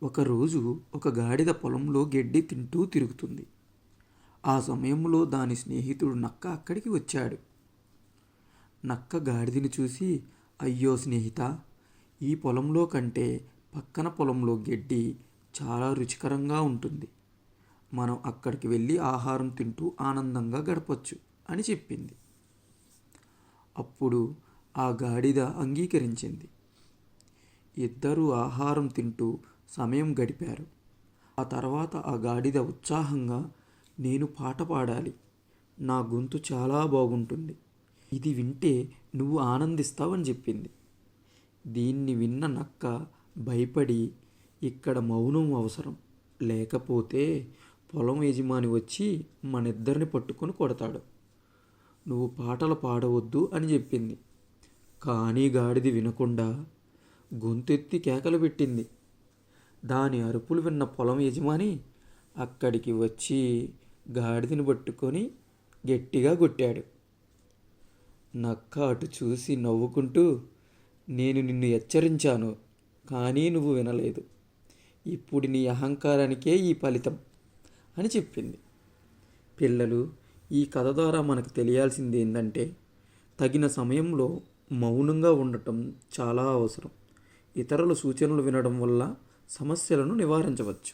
ఒకరోజు ఒక గాడిద పొలంలో గడ్డి తింటూ తిరుగుతుంది. ఆ సమయంలో దాని స్నేహితుడు నక్క అక్కడికి వచ్చాడు. నక్క గాడిదని చూసి, అయ్యో స్నేహితా, ఈ పొలంలో కంటే పక్కన పొలంలో గడ్డి చాలా రుచికరంగా ఉంటుంది. మనం అక్కడికి వెళ్ళి ఆహారం తింటూ ఆనందంగా గడపచ్చు అని చెప్పింది. అప్పుడు ఆ గాడిద అంగీకరించింది. ఇద్దరూ ఆహారం తింటూ సమయం గడిపారు. ఆ తర్వాత ఆ గాడిద ఉత్సాహంగా, నేను పాట పాడాలి, నా గొంతు చాలా బాగుంటుంది, ఇది వింటే నువ్వు ఆనందిస్తావని చెప్పింది. దీన్ని విన్న నక్క భయపడి, ఇక్కడ మౌనం అవసరం, లేకపోతే పొలం యజమాని వచ్చి మనిద్దరిని పట్టుకొని కొడతాడు, నువ్వు పాటలు పాడవద్దు అని చెప్పింది. కానీ గాడిద వినకుండా గొంతెత్తి కేకలు పెట్టింది. దాని అరుపులు విన్న పొలం యజమాని అక్కడికి వచ్చి గాడిదని పట్టుకొని గట్టిగా కొట్టాడు. నక్క అటు చూసి నవ్వుకుంటూ, నేను నిన్ను హెచ్చరించాను, కానీ నువ్వు వినలేదు, ఇప్పుడు నీ అహంకారానికే ఈ ఫలితం అని చెప్పింది. పిల్లలు, ఈ కథ ద్వారా మనకు తెలియాల్సింది ఏంటంటే, తగిన సమయంలో మౌనంగా ఉండటం చాలా అవసరం. ఇతరుల సూచనలు వినడం వల్ల సమస్యలను నివారించవచ్చు.